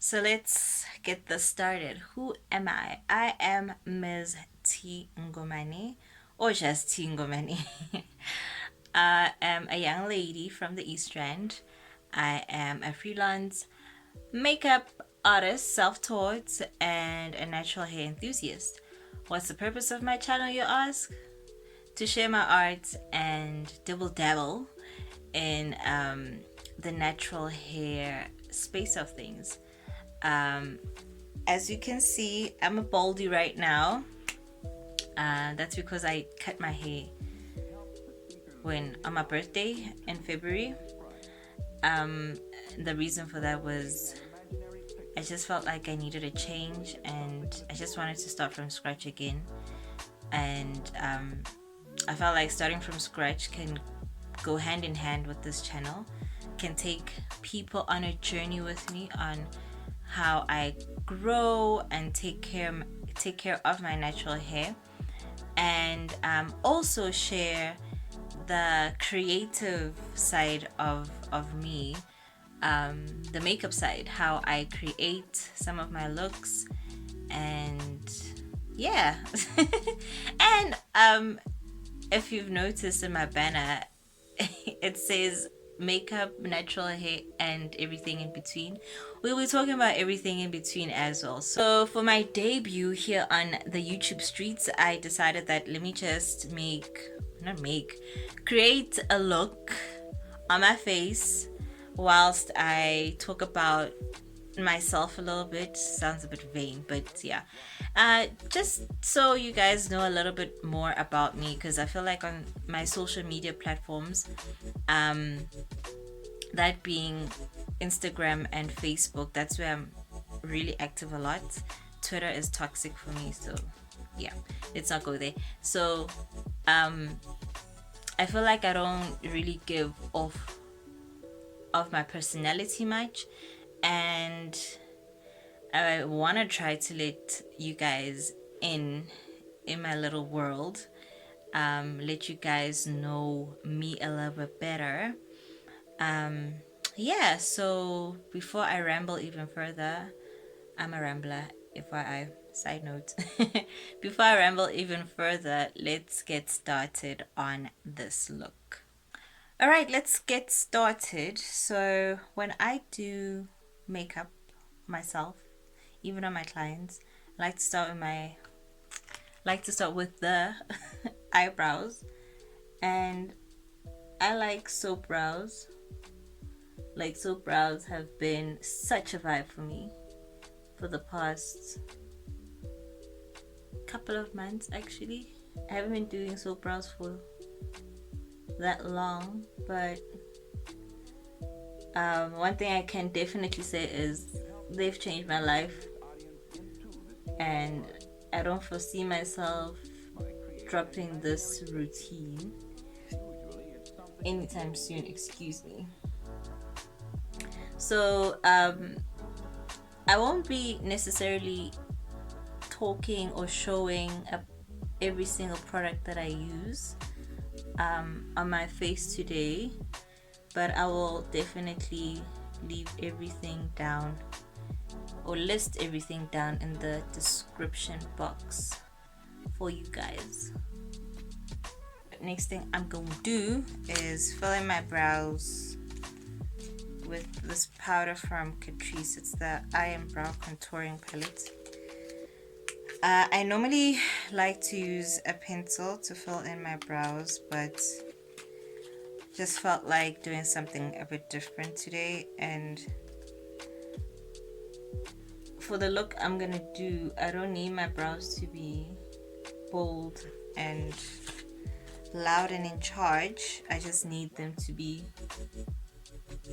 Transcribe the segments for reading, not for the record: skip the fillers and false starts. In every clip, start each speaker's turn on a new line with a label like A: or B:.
A: So let's get this started. Who am I? I am Ms. T Ngomani, or just T Ngomani. I am a young lady from the East End. I am a freelance makeup artist, self taught, and a natural hair enthusiast. What's the purpose of my channel, you ask? To share my art and double dabble in the natural hair space of things. Um, as you can see, I'm a baldy right now. That's because I cut my hair when on my birthday in February. Um, the reason for that was I just felt like I needed a change and I just wanted to start from scratch again. And I felt like starting from scratch can go hand in hand with this channel, can take people on a journey with me on how I grow and take care of my natural hair, and also share the creative side of me, the makeup side, how I create some of my looks, and yeah. And if you've noticed in my banner, it says makeup, natural hair, and everything in between. We'll be talking about everything in between as well. So, for my debut here on the YouTube streets, I decided that let me just create a look on my face whilst I talk about myself a little bit. Sounds a bit vain, but yeah. Just so you guys know a little bit more about me, because I feel like on my social media platforms, um, that being Instagram and Facebook, that's where I'm really active a lot. Twitter is toxic for me, so yeah, let's not go there. So, um, I feel like I don't really give off of my personality much, and I want to try to let you guys in my little world, let you guys know me a little bit better. um yeah, so before I ramble even further, I'm a rambler, FYI, side note. Before I ramble even further, let's get started on this look. All right, let's get started. So when I do makeup myself, even on my clients, I like to start with the eyebrows, and I like soap brows. Like, soap brows have been such a vibe for me for the past couple of months actually. I haven't been doing soap brows for that long, but one thing I can definitely say is they've changed my life, and I don't foresee myself dropping this routine anytime soon. Excuse me. So I won't be necessarily talking or showing every single product that I use on my face today, but I will definitely leave everything down or list everything down in the description box for you guys. Next thing I'm going to do is fill in my brows with this powder from Catrice. It's the I Am Brow Contouring Palette. I normally like to use a pencil to fill in my brows, but just felt like doing something a bit different today. And for the look I'm gonna do, I don't need my brows to be bold and loud and in charge. I just need them to be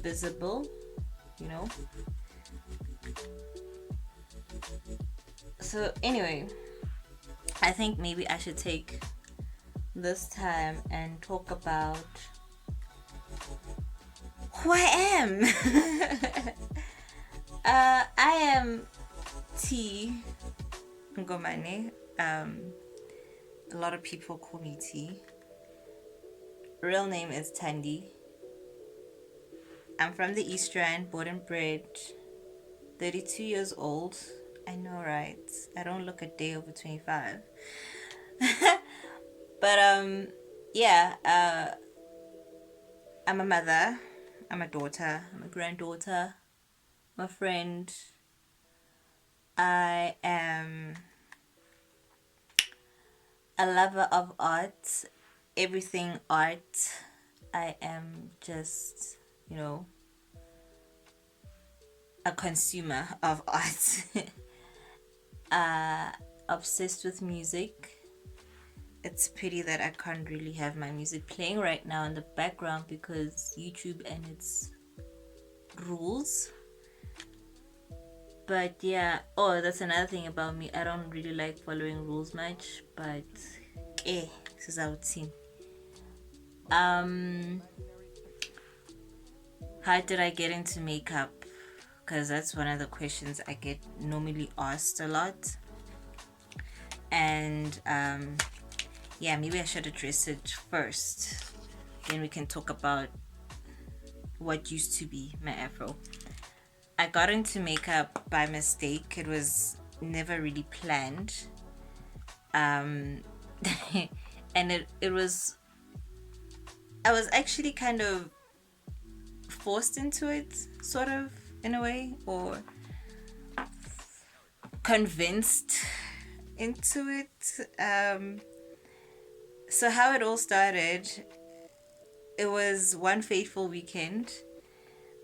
A: visible, you know. So anyway, I think maybe I should take this time and talk about who I am. I am T Ngomane. A lot of people call me T. Real name is Tandy. I'm from the East End, born and bred 32 years old. I know, right? I don't look a day over 25. But yeah, I'm a mother, I'm a daughter, I'm a granddaughter, I'm a friend. I am a lover of art, everything art. I am just, you know, a consumer of art. uh, Obsessed with music. It's a pity that I can't really have my music playing right now in the background because YouTube and its rules. But yeah, oh, that's another thing about me. I don't really like following rules much, but this is our team. Um, how did I get into makeup? Because that's one of the questions I get normally asked a lot. And yeah, maybe I should address it first. Then we can talk about what used to be my afro. I got into makeup by mistake. It was never really planned. And it was, I was actually kind of forced into it, sort of, in a way, or convinced into it. So how it all started, it was one fateful weekend.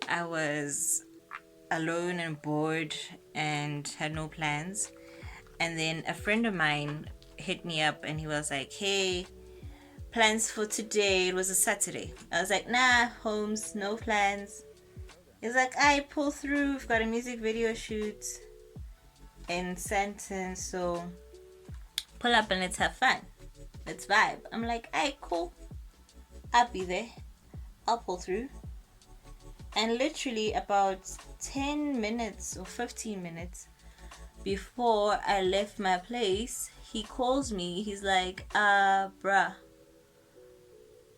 A: I was alone and bored and had no plans. And then a friend of mine hit me up and he was like, hey, plans for today. It was a Saturday. I was like, nah, Holmes, no plans. He's like, I pull through. We've got a music video shoot in Santon, so pull up and let's have fun. Let's vibe. I'm like, alright, cool. I'll be there. I'll pull through. And literally about 10 minutes or 15 minutes before I left my place, he calls me. He's like, bruh,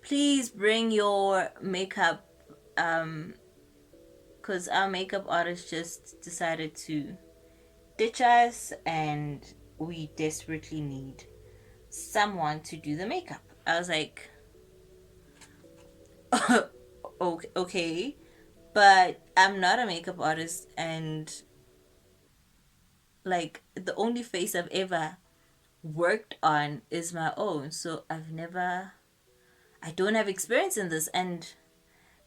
A: please bring your makeup, because our makeup artist just decided to ditch us and we desperately need someone to do the makeup. I was like, okay, but I'm not a makeup artist, and like the only face I've ever worked on is my own, so I don't have experience in this. And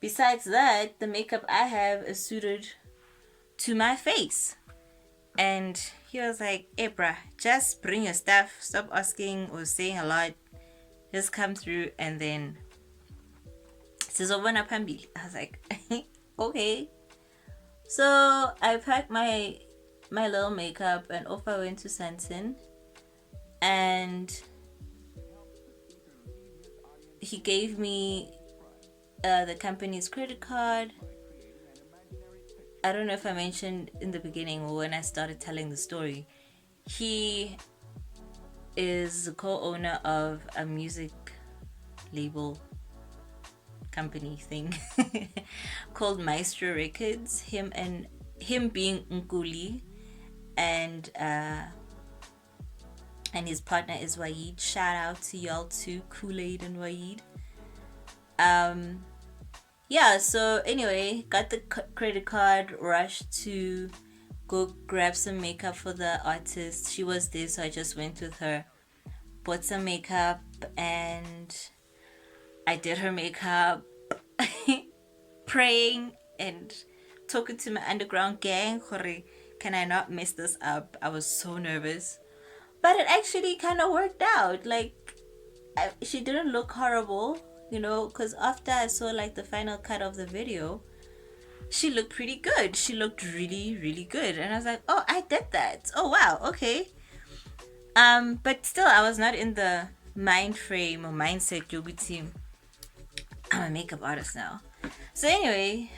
A: besides that, the makeup I have is suited to my face. And he was like, hey bruh, just bring your stuff, stop asking or saying a lot, just come through and then sizobona phambili. I was like, okay. So I packed my little makeup and off I went to Santon, and he gave me the company's credit card. I don't know if I mentioned in the beginning or when I started telling the story. He is the co-owner of a music label company thing called Maestro Records. Him being Nkuli, and his partner is Waid. Shout out to y'all too, Kool-Aid and Waid. Yeah, so anyway, got the credit card, rushed to go grab some makeup for the artist. She was there, so I just went with her, bought some makeup, and I did her makeup, praying and talking to my underground gang. Can I not mess this up? I was so nervous, but it actually kind of worked out. Like, she didn't look horrible, because after I saw like the final cut of the video, she looked pretty good. She looked really, really good, and I was like, oh, I did that. Oh wow, okay. But still, I was not in the mind frame or mindset. Team. I'm a makeup artist now. So anyway,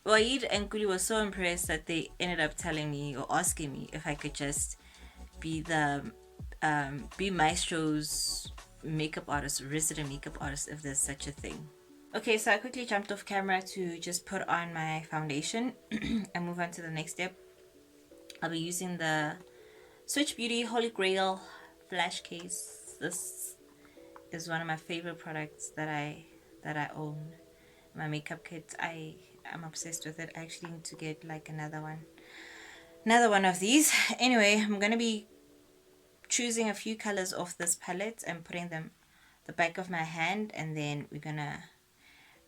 A: Waid and Kuli were so impressed that they ended up telling me or asking me if I could just be Maestro's makeup artist, resident makeup artist, if there's such a thing. Okay, so I quickly jumped off camera to just put on my foundation and move on to the next step. I'll be using the Switch Beauty Holy Grail flash case. This is one of my favorite products that I own. My makeup kit. I'm obsessed with it. I actually need to get like another one of these. Anyway, I'm gonna be choosing a few colors off this palette and putting them the back of my hand, and then we're gonna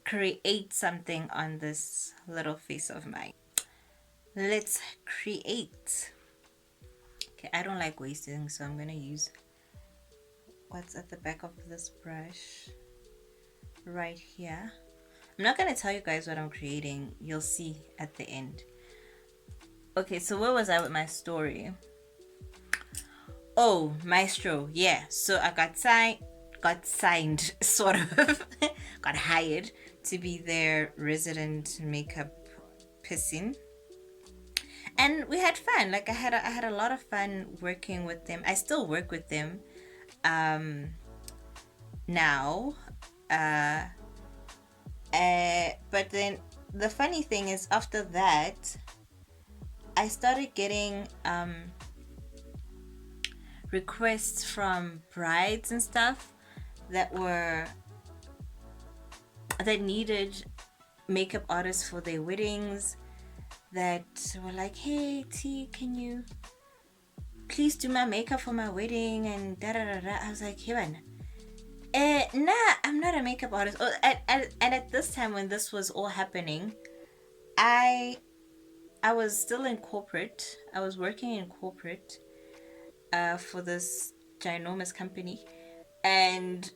A: create something on this little face of mine. Let's create. Okay, I don't like wasting, so I'm gonna use what's at the back of this brush right here. I'm not gonna tell you guys what I'm creating. You'll see at the end. Okay, so where was I with my story? Oh, Maestro. Yeah. So I got signed, sort of, got hired to be their resident makeup person, and we had fun. Like I had a lot of fun working with them. I still work with them, now, uh, but then the funny thing is, after that, I started getting requests from brides and stuff that needed makeup artists for their weddings, that were like, hey T, can you please do my makeup for my wedding, and da da da da. I was like, hey man, nah, I'm not a makeup artist. Oh, and at this time when this was all happening, I was still in corporate. I was working in corporate for this ginormous company, and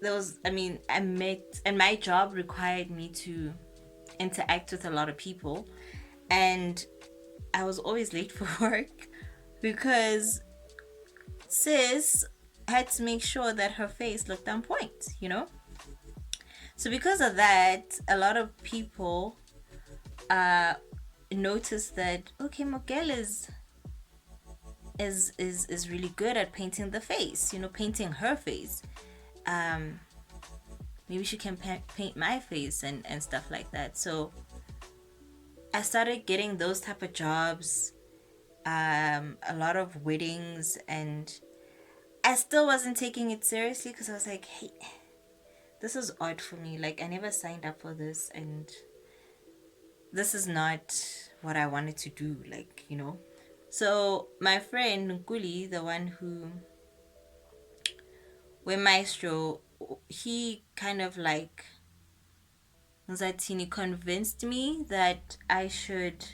A: I met, and my job required me to interact with a lot of people, and I was always late for work because sis had to make sure that her face looked on point. So because of that, a lot of people noticed that, okay, Mokel is really good at painting the face, painting her face. Maybe she can paint my face and stuff like that. So I started getting those type of jobs, a lot of weddings, and I still wasn't taking it seriously because I was like, hey, this is odd for me. Like, I never signed up for this, and this is not what I wanted to do, like. So my friend Nkuli, the one who, with Maestro, he kind of like, Zatini convinced me that I should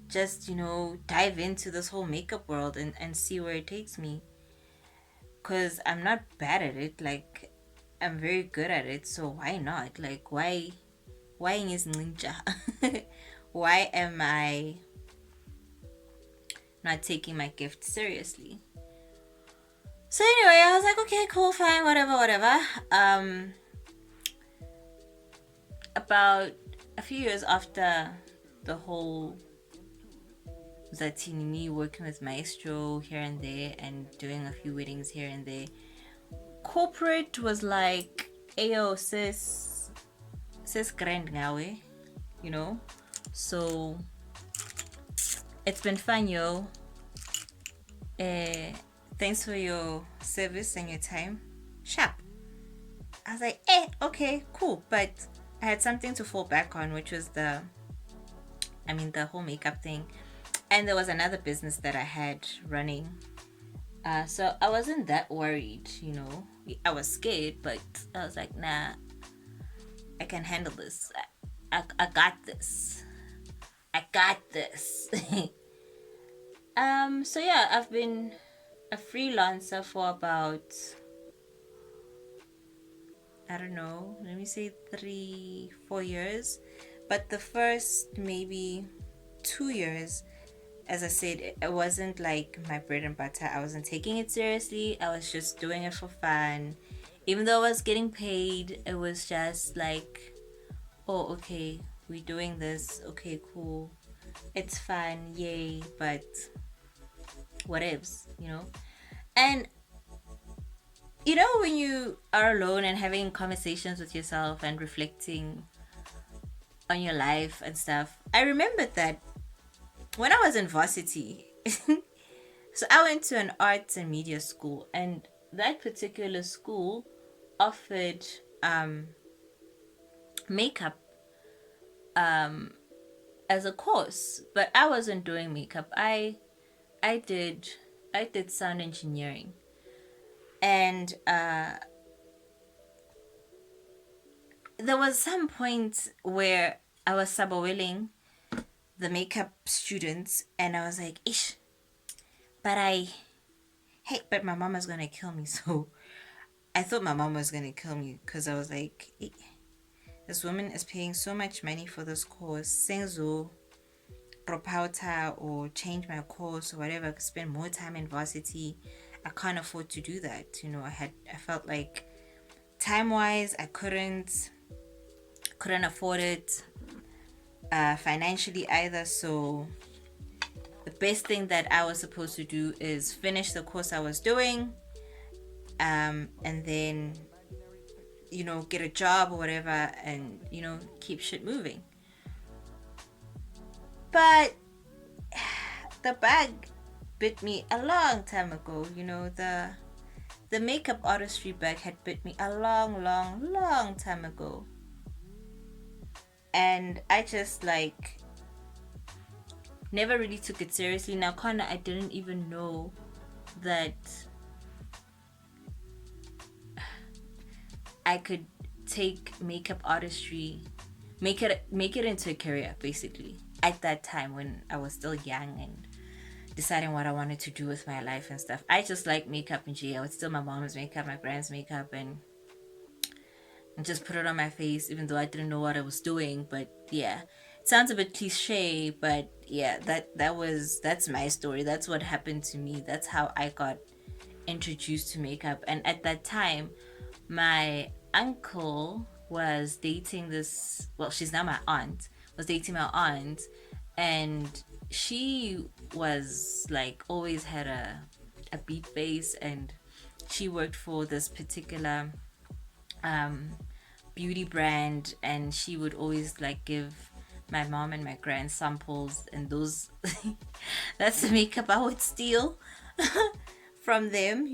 A: just, dive into this whole makeup world and see where it takes me. Because I'm not bad at it. Like, I'm very good at it. So why not? Like, why is ninja? Why am I not taking my gift seriously? So anyway, I was like, okay, cool, fine, whatever. About a few years after the whole Zatini, me working with Maestro here and there and doing a few weddings here and there, corporate was like, ayo sis grand ngawe, so it's been fun, yo. Thanks for your service and your time. Sharp. I was like, okay, cool. But I had something to fall back on, which was the whole makeup thing. And there was another business that I had running. So I wasn't that worried, I was scared, but I was like, nah, I can handle this. I got this. I got this. So yeah, I've been a freelancer for about, I don't know, let me say 3-4 years. But the first maybe 2 years, as I said, it wasn't like my bread and butter. I wasn't taking it seriously. I was just doing it for fun. Even though I was getting paid, it was just like, oh, okay, we're doing this. Okay, cool. It's fun, yay, but whatevs, And when you are alone and having conversations with yourself and reflecting on your life and stuff, I remembered that when I was in varsity, so I went to an arts and media school, and that particular school offered um, makeup as a course, but I wasn't doing makeup. I did I did sound engineering, and there was some point where I was subawilling the makeup students, and I was like, "Ish," but but my mom was gonna kill me. So I thought my mom was gonna kill me because I was like, this woman is paying so much money for this course. Senzo drop out or change my course or whatever. I could spend more time in varsity. I can't afford to do that. I felt like time wise I couldn't afford it financially either. So the best thing that I was supposed to do is finish the course I was doing, and then get a job or whatever, and keep shit moving. But the bug bit me a long time ago. The makeup artistry bug had bit me a long, long, long time ago, and I just like never really took it seriously. Now, kinda, I didn't even know that I could take makeup artistry, make it into a career, basically. At that time, when I was still young and deciding what I wanted to do with my life and stuff, I just like makeup in G. I would steal my mom's makeup, my grand's makeup, and just put it on my face, even though I didn't know what I was doing. But yeah, it sounds a bit cliche, but yeah, that's my story. That's what happened to me. That's how I got introduced to makeup. And at that time, my uncle was dating this, well, she's now my aunt, was dating my aunt, and she was like always had a beat face, and she worked for this particular um beauty brand, and she would always like give my mom and my grand samples, and those that's the makeup I would steal from them.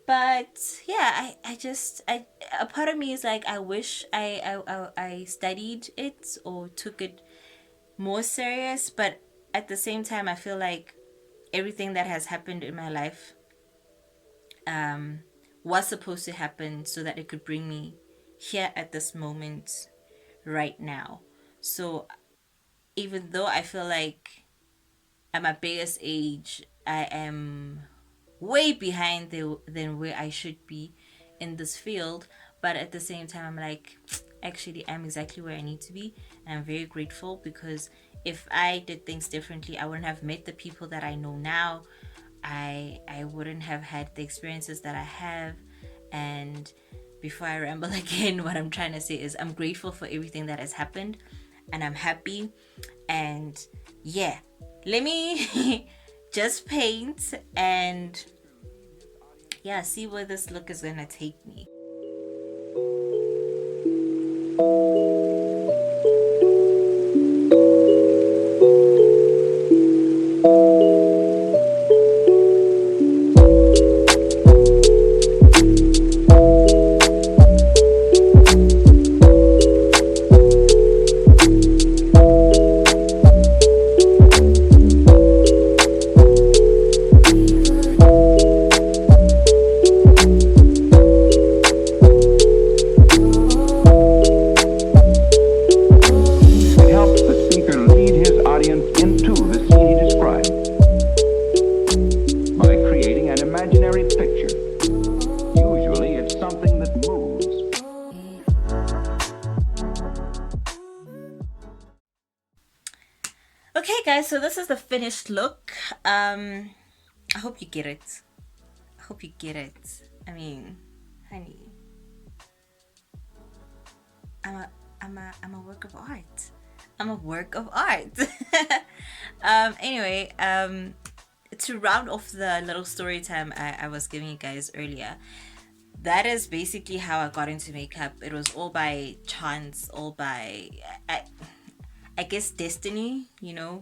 A: But yeah, I a part of me is like, I wish I studied it or took it more serious, but at the same time I feel like everything that has happened in my life um was supposed to happen so that it could bring me here at this moment right now. So even though I feel like at my biggest age I am way behind than where I should be in this field, but at the same time I'm like, actually I'm exactly where I need to be, and I'm very grateful, because if I did things differently, I wouldn't have met the people that I know now. I wouldn't have had the experiences that I have. And before I ramble again, what I'm trying to say is I'm grateful for everything that has happened, and I'm happy. And yeah, let me just paint and yeah, see where this look is gonna take me.
B: It helps the speaker lead his audience into the scene he describes by creating an imaginary picture. Usually it's something that moves.
A: Okay, guys, so this is the finished look. I hope you get it. I hope you get it. I mean, honey, I'm a work of art. I'm a work of art. Anyway, to round off the little story time I was giving you guys earlier, that is basically how I got into makeup. It was all by chance, all by I guess destiny,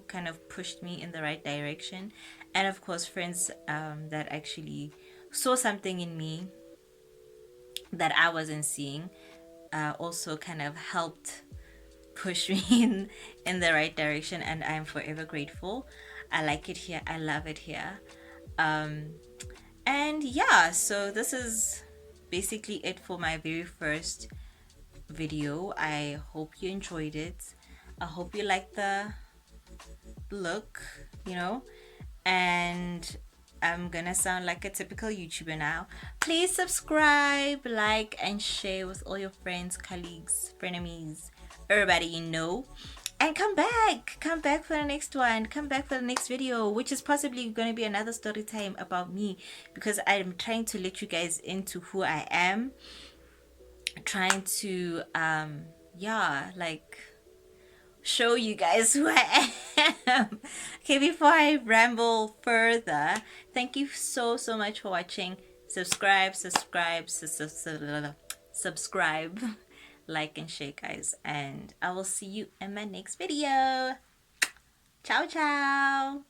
A: kind of pushed me in the right direction. And of course, friends that actually saw something in me that I wasn't seeing also kind of helped push me in the right direction. And I'm forever grateful. I like it here. I love it here. Um, and yeah, so this is basically it for my very first video. I hope you enjoyed it. I hope you liked the look, you know, and I'm gonna sound like a typical YouTuber now. Please subscribe, like, and share with all your friends, colleagues, frenemies, everybody you know. And come back. Come back for the next one. Come back for the next video, which is possibly going to be another story time about me because I'm trying to let you guys into who I am. Trying to, yeah, like show you guys who I am. Okay, before I ramble further, thank you so much for watching. Subscribe, like and share, guys, and I will see you in my next video. Ciao, ciao.